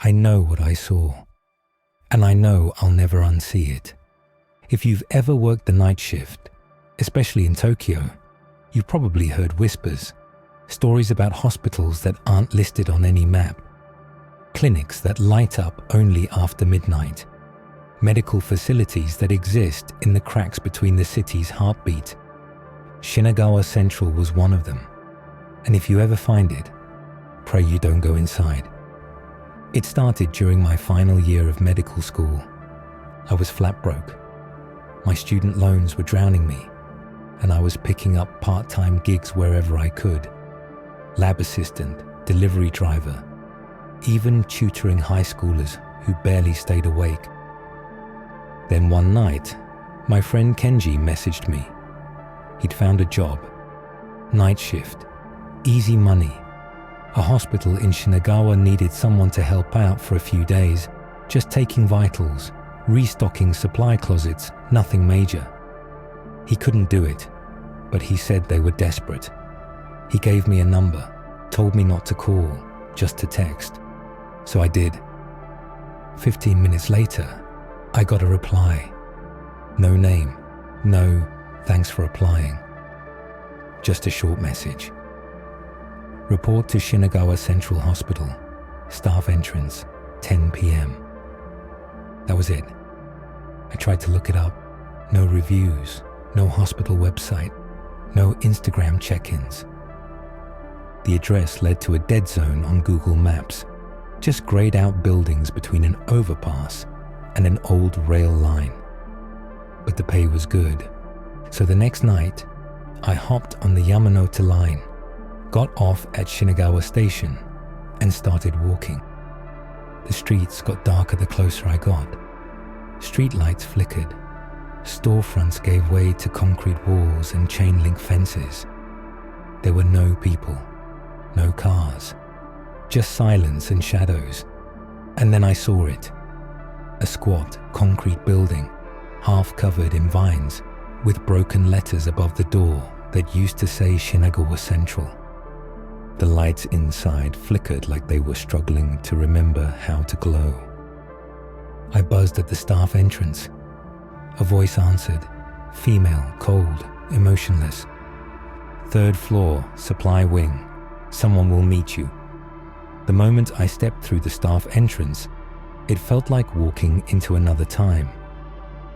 I know what I saw, and I know I'll never unsee it. If you've ever worked the night shift, especially in Tokyo, you've probably heard whispers, stories about hospitals that aren't listed on any map, clinics that light up only after midnight, medical facilities that exist in the cracks between the city's heartbeat. Shinagawa Central was one of them, and if you ever find it, pray you don't go inside. It started during my final year of medical school. I was flat broke. My student loans were drowning me, and I was picking up part-time gigs wherever I could. Lab assistant, delivery driver, even tutoring high schoolers who barely stayed awake. Then one night, my friend Kenji messaged me. He'd found a job, night shift, easy money. A hospital in Shinagawa needed someone to help out for a few days, just taking vitals, restocking supply closets, nothing major. He couldn't do it, but he said they were desperate. He gave me a number, told me not to call, just to text. So I did. 15 minutes later, I got a reply. No name, no thanks for applying. Just a short message. Report to Shinagawa Central Hospital, staff entrance, 10 p.m. That was it. I tried to look it up. No reviews, no hospital website, no Instagram check-ins. The address led to a dead zone on Google Maps, just grayed out buildings between an overpass and an old rail line. But the pay was good, so the next night, I hopped on the Yamanote line, got off at Shinagawa Station, and started walking. The streets got darker the closer I got. Streetlights flickered. Storefronts gave way to concrete walls and chain-link fences. There were no people, no cars, just silence and shadows. And then I saw it. A squat, concrete building, half covered in vines, with broken letters above the door that used to say Shinagawa Central. The lights inside flickered like they were struggling to remember how to glow. I buzzed at the staff entrance. A voice answered, female, cold, emotionless. "Third floor, supply wing. Someone will meet you." The moment I stepped through the staff entrance, it felt like walking into another time.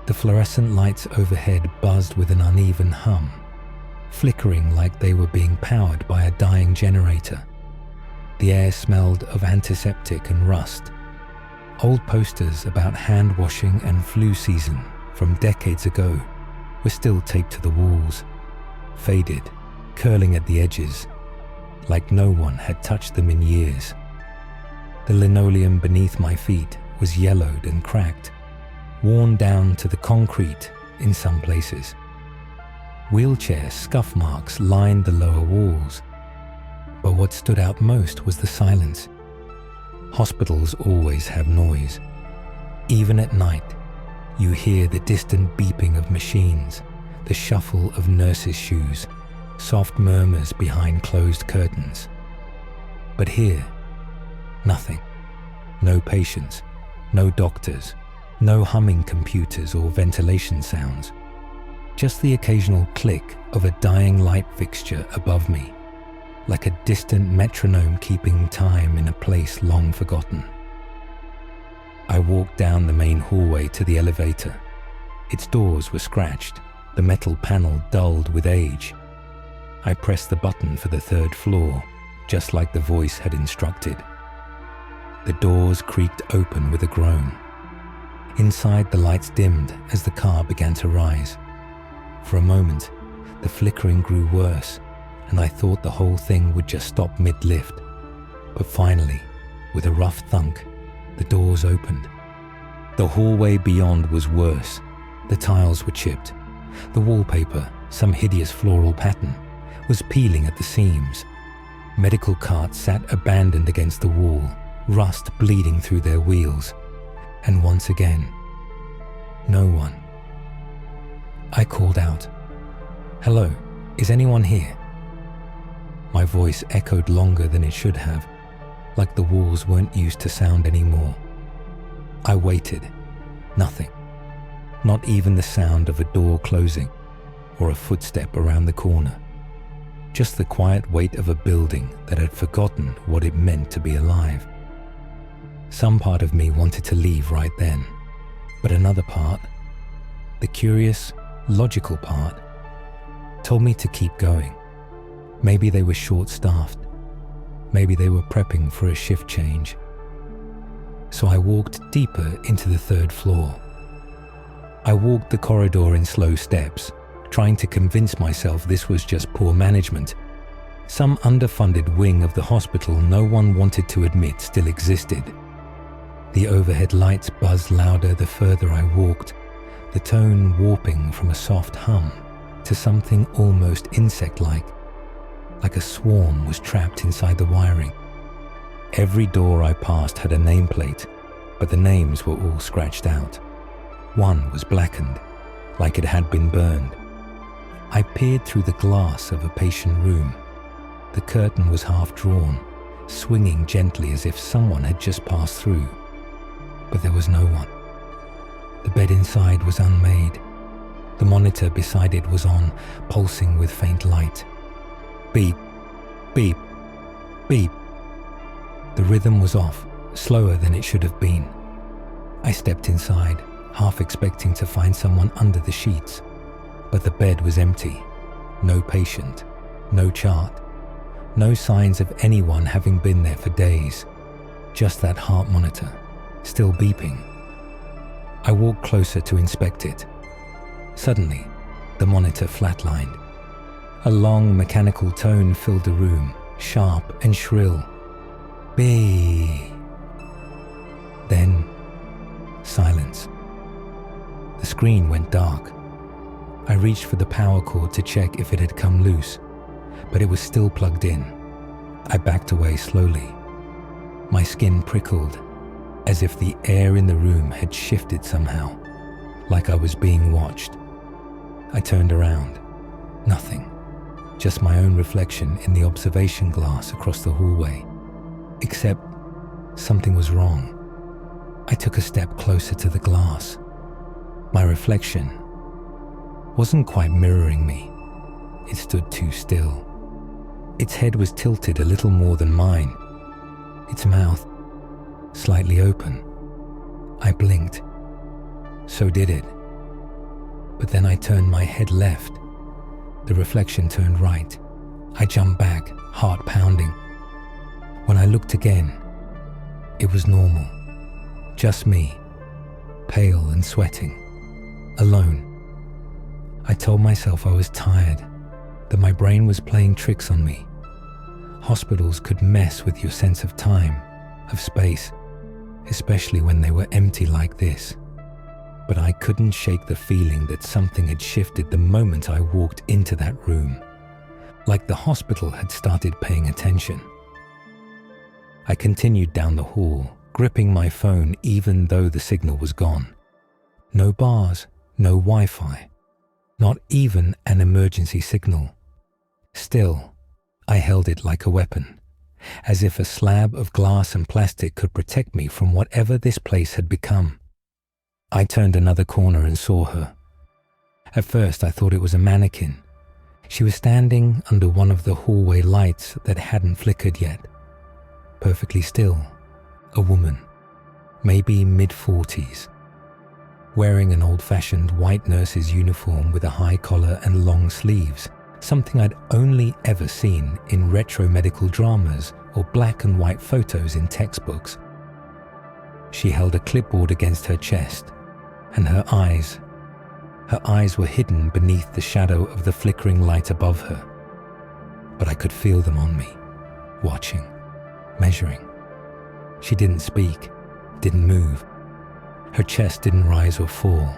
The fluorescent lights overhead buzzed with an uneven hum, flickering like they were being powered by a dying generator. The air smelled of antiseptic and rust. Old posters about hand washing and flu season from decades ago were still taped to the walls, faded, curling at the edges, like no one had touched them in years. The linoleum beneath my feet was yellowed and cracked, worn down to the concrete in some places. Wheelchair scuff marks lined the lower walls. But what stood out most was the silence. Hospitals always have noise. Even at night, you hear the distant beeping of machines, the shuffle of nurses' shoes, soft murmurs behind closed curtains. But here, nothing. No patients, no doctors, no humming computers or ventilation sounds. Just the occasional click of a dying light fixture above me, like a distant metronome keeping time in a place long forgotten. I walked down the main hallway to the elevator. Its doors were scratched, the metal panel dulled with age. I pressed the button for the third floor, just like the voice had instructed. The doors creaked open with a groan. Inside, the lights dimmed as the car began to rise. For a moment, the flickering grew worse, and I thought the whole thing would just stop mid-lift. But finally, with a rough thunk, the doors opened. The hallway beyond was worse. The tiles were chipped. The wallpaper, some hideous floral pattern, was peeling at the seams. Medical carts sat abandoned against the wall, rust bleeding through their wheels. And once again, no one. I called out, "Hello, is anyone here?" My voice echoed longer than it should have. like the walls weren't used to sound anymore. I waited. Nothing. Not even the sound of a door closing or a footstep around the corner. Just the quiet weight of a building that had forgotten what it meant to be alive. Some part of me wanted to leave right then, but another part, the curious, logical part, told me to keep going. Maybe they were short-staffed. Maybe they were prepping for a shift change. So I walked deeper into the 3rd floor. I walked the corridor in slow steps, trying to convince myself this was just poor management. Some underfunded wing of the hospital no one wanted to admit still existed. The overhead lights buzzed louder the further I walked, the tone warping from a soft hum to something almost insect-like a swarm was trapped inside the wiring. Every door I passed had a nameplate, but the names were all scratched out. One was blackened, like it had been burned. I peered through the glass of a patient room. The curtain was half drawn, swinging gently as if someone had just passed through. But there was no one. The bed inside was unmade. The monitor beside it was on, pulsing with faint light. Beep, beep, beep. The rhythm was off, slower than it should have been. I stepped inside, half expecting to find someone under the sheets. But the bed was empty. No patient, no chart, no signs of anyone having been there for days. Just that heart monitor, still beeping. I walked closer to inspect it. Suddenly, the monitor flatlined. A long mechanical tone filled the room, sharp and shrill. Beep. Then, silence. The screen went dark. I reached for the power cord to check if it had come loose, but it was still plugged in. I backed away slowly. My skin prickled, as if the air in the room had shifted somehow, like I was being watched. I turned around. Nothing. Just my own reflection in the observation glass across the hallway. Except something was wrong. I took a step closer to the glass. My reflection wasn't quite mirroring me. It stood too still. Its head was tilted a little more than mine. Its mouth slightly open. I blinked. So did it. But then I turned my head left. The reflection turned right. I jumped back, heart pounding. When I looked again, it was normal. Just me, pale and sweating, alone. I told myself I was tired, that my brain was playing tricks on me. Hospitals could mess with your sense of time, of space, especially when they were empty like this. But I couldn't shake the feeling that something had shifted the moment I walked into that room, like the hospital had started paying attention. I continued down the hall, gripping my phone even though the signal was gone. No bars, no Wi-Fi, not even an emergency signal. Still, I held it like a weapon, as if a slab of glass and plastic could protect me from whatever this place had become. I turned another corner and saw her. At first, I thought it was a mannequin. She was standing under one of the hallway lights that hadn't flickered yet. Perfectly still. A woman, maybe mid-40s. Wearing an old-fashioned white nurse's uniform with a high collar and long sleeves, something I'd only ever seen in retro medical dramas or black and white photos in textbooks. She held a clipboard against her chest, and her eyes were hidden beneath the shadow of the flickering light above her. But I could feel them on me, watching, measuring. She didn't speak, didn't move. Her chest didn't rise or fall.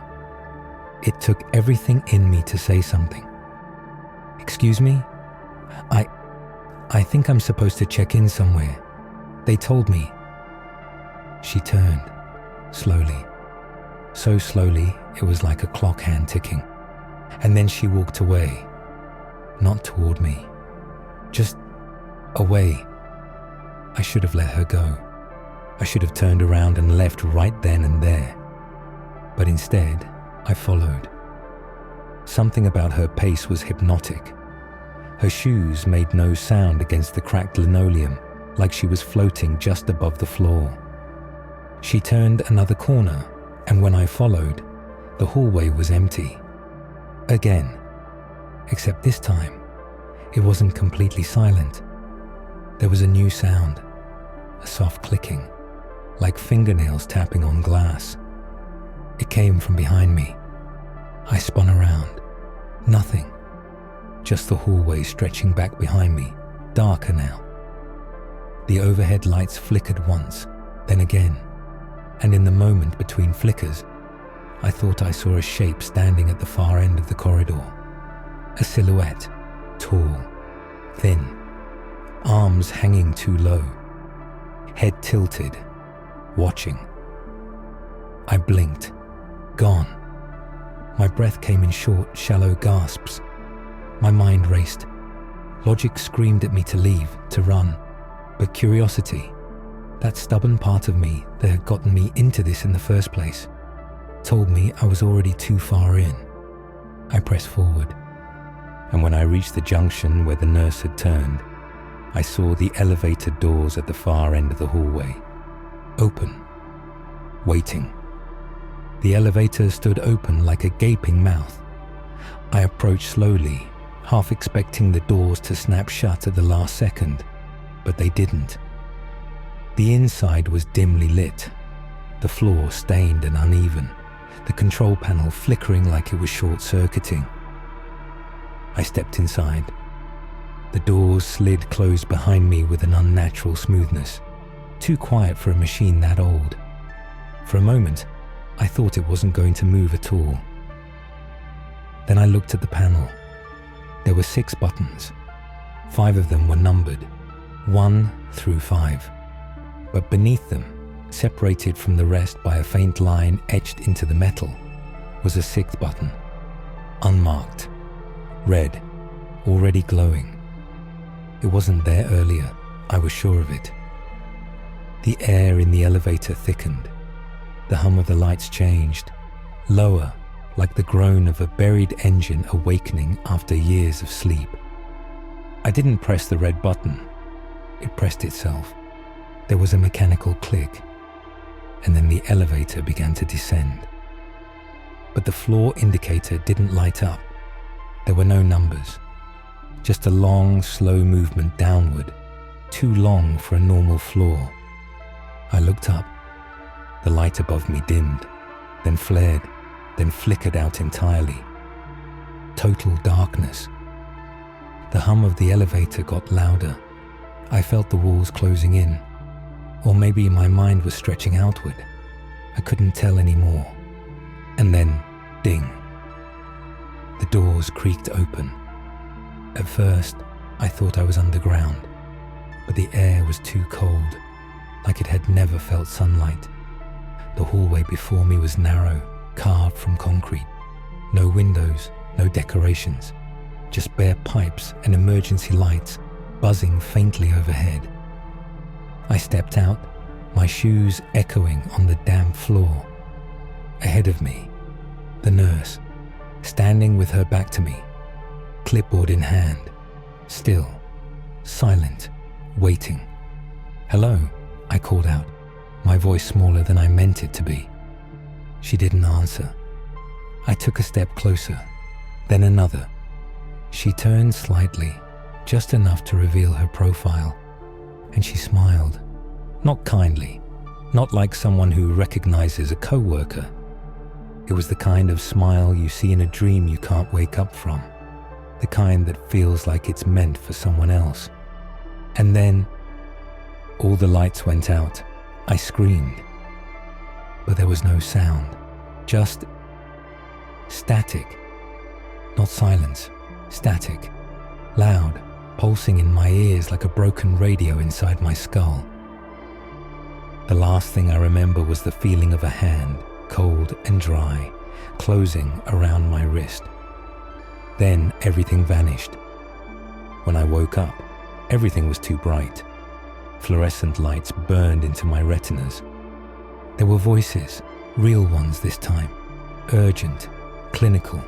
It took everything in me to say something. "Excuse me? I think I'm supposed to check in somewhere. They told me." She turned, slowly. So slowly, it was like a clock hand ticking. And then she walked away. Not toward me. Just away. I should have let her go. I should have turned around and left right then and there. But instead, I followed. Something about her pace was hypnotic. Her shoes made no sound against the cracked linoleum, like she was floating just above the floor. She turned another corner, and when I followed, the hallway was empty. Again. Except this time, it wasn't completely silent. There was a new sound, a soft clicking, like fingernails tapping on glass. It came from behind me. I spun around. Nothing. Just the hallway stretching back behind me, darker now. The overhead lights flickered once, then again, and in the moment between flickers, I thought I saw a shape standing at the far end of the corridor. A silhouette, tall, thin, arms hanging too low, head tilted, watching. I blinked. Gone. My breath came in short, shallow gasps. My mind raced. Logic screamed at me to leave, to run. But curiosity, that stubborn part of me that had gotten me into this in the first place, told me I was already too far in. I pressed forward. And when I reached the junction where the nurse had turned, I saw the elevator doors at the far end of the hallway. Open. Waiting. The elevator stood open like a gaping mouth. I approached slowly, half expecting the doors to snap shut at the last second, but they didn't. The inside was dimly lit, the floor stained and uneven, the control panel flickering like it was short-circuiting. I stepped inside. The doors slid closed behind me with an unnatural smoothness, too quiet for a machine that old. For a moment, I thought it wasn't going to move at all. Then I looked at the panel. There were 6 buttons. 5 of them were numbered, 1 through 5. But beneath them, separated from the rest by a faint line etched into the metal, was a 6th button, unmarked, red, already glowing. It wasn't there earlier, I was sure of it. The air in the elevator thickened. The hum of the lights changed, lower, like the groan of a buried engine awakening after years of sleep. I didn't press the red button. It pressed itself. There was a mechanical click, and then the elevator began to descend. But the floor indicator didn't light up. There were no numbers, just a long, slow movement downward, too long for a normal floor. I looked up. The light above me dimmed, then flared, then flickered out entirely. Total darkness. The hum of the elevator got louder. I felt the walls closing in, or maybe my mind was stretching outward. I couldn't tell anymore. And then, ding. The doors creaked open. At first, I thought I was underground, but the air was too cold, like it had never felt sunlight. The hallway before me was narrow, carved from concrete. No windows, no decorations, just bare pipes and emergency lights buzzing faintly overhead. I stepped out, my shoes echoing on the damp floor. Ahead of me, the nurse, standing with her back to me, clipboard in hand, still, silent, waiting. "Hello," I called out, my voice smaller than I meant it to be. She didn't answer. I took a step closer, then another. She turned slightly, just enough to reveal her profile, and she smiled. Not kindly, not like someone who recognizes a coworker. It was the kind of smile you see in a dream you can't wake up from, the kind that feels like it's meant for someone else. And then, all the lights went out. I screamed, but there was no sound, just static. Not silence, static, loud, pulsing in my ears like a broken radio inside my skull. The last thing I remember was the feeling of a hand, cold and dry, closing around my wrist. Then everything vanished. When I woke up, everything was too bright. Fluorescent lights burned into my retinas. There were voices, real ones this time, urgent, clinical.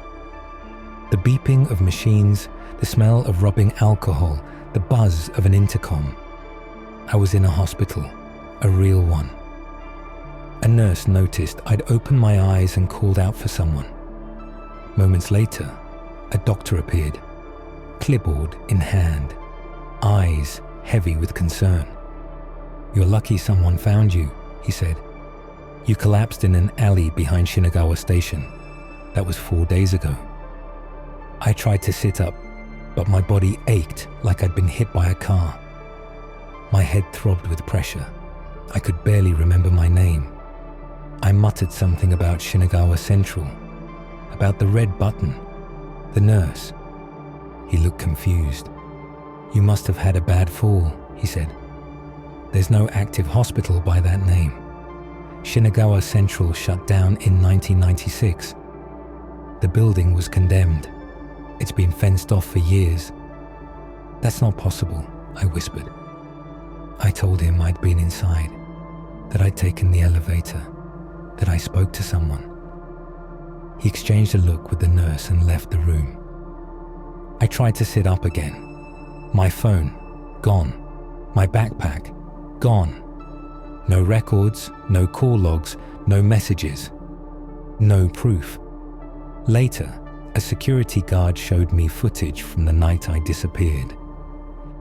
The beeping of machines, the smell of rubbing alcohol, the buzz of an intercom. I was in a hospital, a real one. A nurse noticed I'd opened my eyes and called out for someone. Moments later, a doctor appeared, clipboard in hand, eyes heavy with concern. "You're lucky someone found you," he said. "You collapsed in an alley behind Shinagawa Station. That was 4 days ago." I tried to sit up, but my body ached like I'd been hit by a car. My head throbbed with pressure. I could barely remember my name. I muttered something about Shinagawa Central, about the red button, the nurse. He looked confused. "You must have had a bad fall," he said. "There's no active hospital by that name. Shinagawa Central shut down in 1996. The building was condemned. It's been fenced off for years." "That's not possible," I whispered. I told him I'd been inside, that I'd taken the elevator, that I spoke to someone. He exchanged a look with the nurse and left the room. I tried to sit up again. My phone, gone. My backpack, gone. No records, no call logs, no messages. No proof. Later, a security guard showed me footage from the night I disappeared.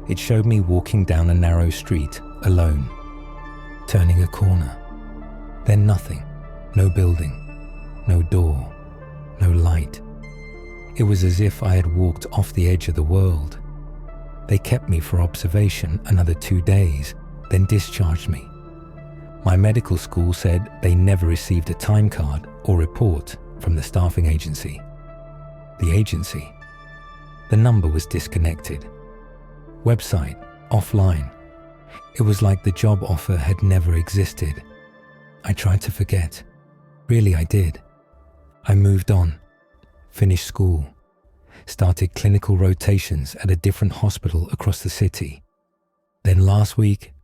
It showed me walking down a narrow street, alone, turning a corner. Then nothing. No building, no door, no light. It was as if I had walked off the edge of the world. They kept me for observation another 2 days, then discharged me. My medical school said they never received a time card or report from the staffing agency. The agency. The number was disconnected. Website, offline. It was like the job offer had never existed. I tried to forget. Really, I did. I moved on, finished school, started clinical rotations at a different hospital across the city. Then last week,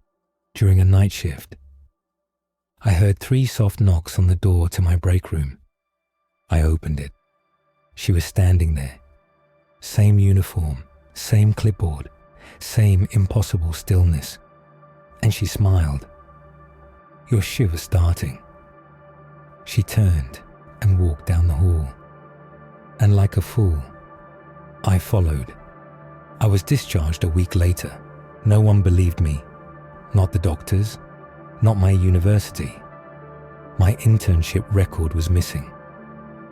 during a night shift, I heard 3 soft knocks on the door to my break room. I opened it. She was standing there. Same uniform, same clipboard, same impossible stillness. And she smiled. "Your shift was starting." She turned and walked down the hall. And like a fool, I followed. I was discharged a week later. No one believed me. Not the doctors, not my university. My internship record was missing.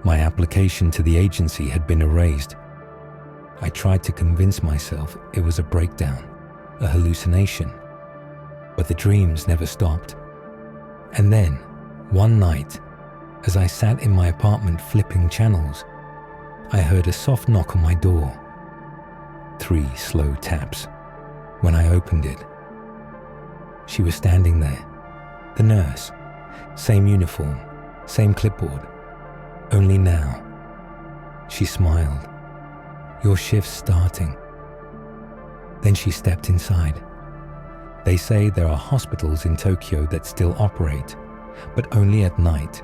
My application to the agency had been erased. I tried to convince myself it was a breakdown, a hallucination. But the dreams never stopped. And then, one night, as I sat in my apartment flipping channels, I heard a soft knock on my door. 3 slow taps. When I opened it, she was standing there. The nurse. Same uniform, same clipboard. Only now, she smiled. "Your shift's starting." Then she stepped inside. They say there are hospitals in Tokyo that still operate, but only at night.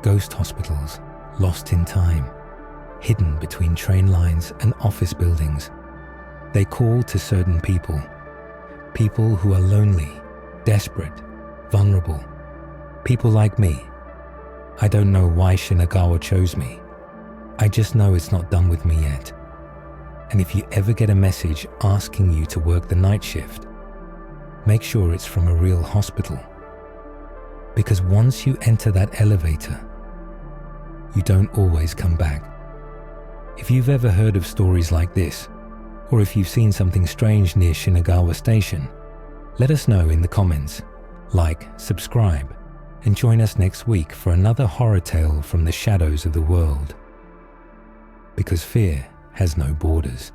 Ghost hospitals, lost in time, hidden between train lines and office buildings. They call to certain people who are lonely, desperate, vulnerable. People like me. I don't know why Shinagawa chose me. I just know it's not done with me yet. And if you ever get a message asking you to work the night shift, make sure it's from a real hospital. Because once you enter that elevator, you don't always come back. If you've ever heard of stories like this, or if you've seen something strange near Shinagawa Station, let us know in the comments. Like, subscribe, and join us next week for another horror tale from the shadows of the world. Because fear has no borders.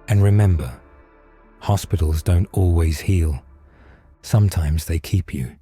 And remember, hospitals don't always heal. Sometimes they keep you.